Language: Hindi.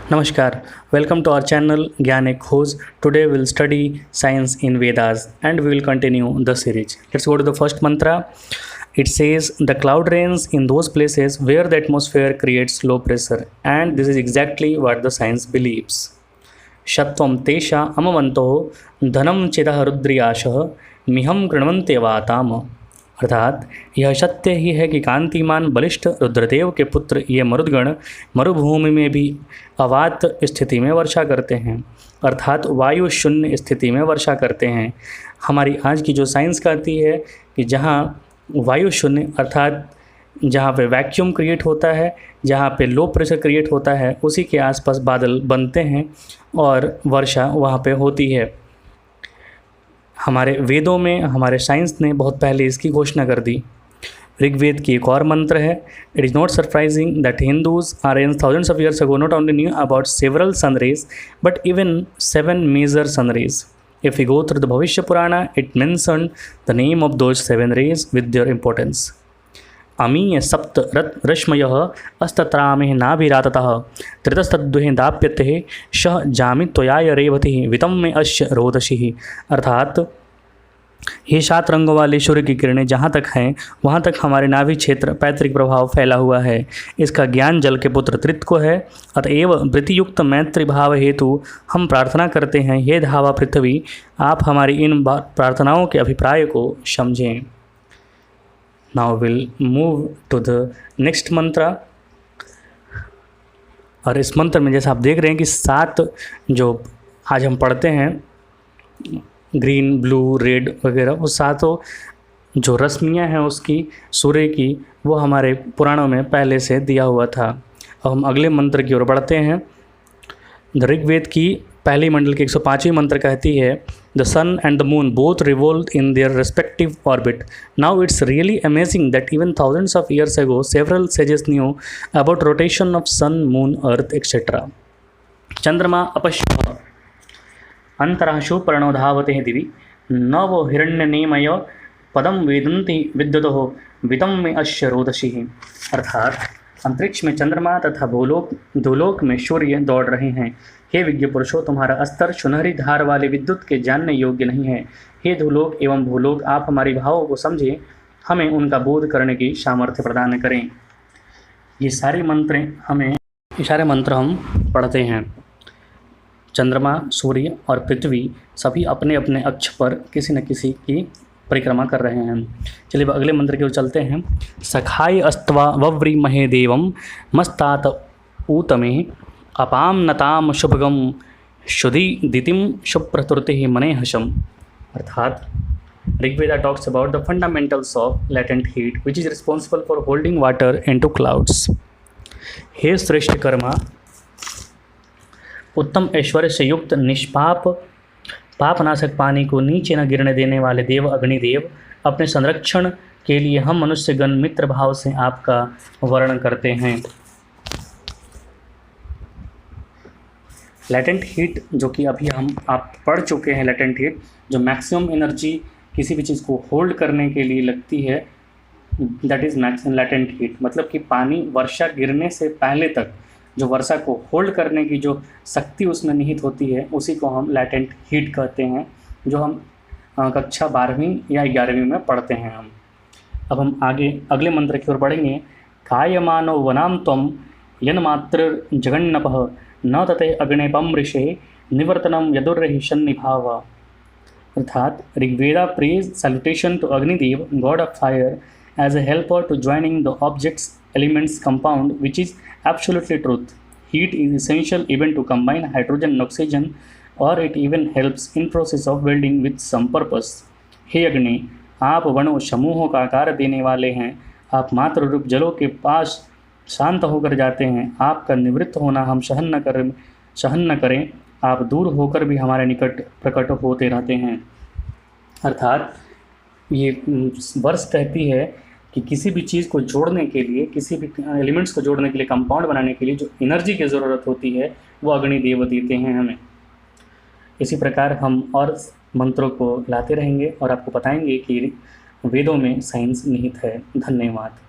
Namaskar, welcome to our channel Gyan Ek Khoj. Today we will study science in Vedas and we will continue the series. Let's go to the first mantra. It says the cloud rains in those places where the atmosphere creates low pressure, and this is exactly what the science believes. Shatvam tesha amavanto dhanam chedah rudriyashah miham कृण्वन्ते वाताम। अर्थात यह सत्य ही है कि कांतिमान बलिष्ठ रुद्रदेव के पुत्र ये मरुदगण मरुभूमि में भी अवात स्थिति में वर्षा करते हैं, अर्थात वायु शून्य स्थिति में वर्षा करते हैं। हमारी आज की जो साइंस कहती है कि जहाँ वायु शून्य अर्थात जहाँ पे वैक्यूम क्रिएट होता है, जहाँ पे लो प्रेशर क्रिएट होता है, उसी के आसपास बादल बनते हैं और वर्षा वहाँ पे होती है। हमारे वेदों में हमारे साइंस ने बहुत पहले इसकी घोषणा कर दी। ऋग्वेद की एक और मंत्र है, it is not surprising that Hindus are in thousands of years ago not only knew about several sun rays but even 7 major sun rays. If you go through the Bhavishya Purana it mention the name of those 7 rays with their importance. अमीय सप्त रश्मयः अस्तत्रामेः नाभिराततः त्रितस्तद्वहे दाप्यते शः जामि त्वयाय रेवतिः वितं में अश्य रोदशिः। अर्थात ये 7 रंगों वाले सूर्य की किरणें जहाँ तक हैं वहाँ तक हमारे नाभि क्षेत्र पैतृक प्रभाव फैला हुआ है। इसका ज्ञान जल के पुत्र त्रित को है। अतएव वृत्तियुक्त मैत्री भाव हेतु हम प्रार्थना करते हैं, हे धावा पृथ्वी, आप हमारी इन प्रार्थनाओं के अभिप्राय को समझें। Now we'll move to the next mantra। और इस मंत्र में जैसा आप देख रहे हैं कि 7 जो आज हम पढ़ते हैं ग्रीन, ब्लू, रेड वगैरह, वो 7 जो रश्मियाँ हैं उसकी सूर्य की, वो हमारे पुराणों में पहले से दिया हुआ था। अब हम अगले मंत्र की ओर बढ़ते हैं। द ऋग्वेद की पहली मंडल की 105वीं मंत्र कहती है, the sun and the moon both revolve in their respective orbit. Now it's really amazing that even thousands of years ago several sages knew about rotation of sun, moon, earth etcetera. चंद्रमा अपश्य अंतराशु प्रणो धावते दिवि नव हिरण्यनेमय पदम वेदन्ति विद्युतो वितम में अश्य रोदशिः। अर्थात अंतरिक्ष में चंद्रमा तथा भूलोक में सूर्य दौड़ रहे हैं। हे विज्ञ पुरुषों, तुम्हारा अस्तर सुनहरी धार वाले विद्युत के जानने योग्य नहीं है। हे धूलोक एवं भूलोक, आप हमारी भावों को समझें, हमें उनका बोध करने की सामर्थ्य प्रदान करें। ये सारे मंत्र हम पढ़ते हैं। चंद्रमा, सूर्य और पृथ्वी सभी अपने अपने अक्ष पर किसी न किसी की परिक्रमा कर रहे हैं। चलिए अगले मंत्र की ओर चलते हैं। सखाय अस्त्वा वव्री महे देवम मस्तात ऊतमे अपाम नताम शुभगम शुद्धि दितिम शुभ्रतुर्ति मने हशम। अर्थात Rigveda talks about the fundamentals of latent heat which is responsible for holding water into clouds. हे श्रेष्ठ कर्मा, उत्तम ऐश्वर्य से युक्त निष्पाप पापनाशक पानी को नीचे न गिरने देने वाले देव अग्निदेव, अपने संरक्षण के लिए हम मनुष्यगण मित्र भाव से आपका वर्णन करते हैं। लेटेंट हीट जो कि अभी आप पढ़ चुके हैं, लेटेंट हीट जो मैक्सिमम एनर्जी किसी भी चीज़ को होल्ड करने के लिए लगती है, that is maximum latent heat. मतलब कि पानी वर्षा गिरने से पहले तक जो वर्षा को होल्ड करने की जो शक्ति उसमें निहित होती है, उसी को हम लेटेंट हीट कहते हैं, जो हम कक्षा 12वीं या 11वीं में पढ़ते हैं। अब हम आगे अगले मंत्र की ओर बढ़ेंगे। कायमानो वनाम त्वम यन्मात्र जगन्नपः न तते अग्नेपम ऋषे निवर्तनम यदुर्रहिशन निभाव। अर्थात Rigveda praise salutation to Agnidev, god of fire, as a helper to joining the objects elements compound, which is absolutely truth. Heat is essential even to combine hydrogen and oxygen, or it even helps in process of welding with some purpose. हे अग्नि, आप वनों समूहों का आकार देने वाले हैं। आप मात्र रूप जलों के पास शांत होकर जाते हैं। आपका निवृत्त होना हम सहन न करें। आप दूर होकर भी हमारे निकट प्रकट होते रहते हैं। अर्थात ये वर्ष कहती है कि किसी भी चीज़ को जोड़ने के लिए, किसी भी एलिमेंट्स को जोड़ने के लिए, कंपाउंड बनाने के लिए जो एनर्जी की ज़रूरत होती है वो अग्निदेव देते हैं हमें। इसी प्रकार हम और मंत्रों को लाते रहेंगे और आपको बताएंगे कि वेदों में साइंस निहित है। धन्यवाद।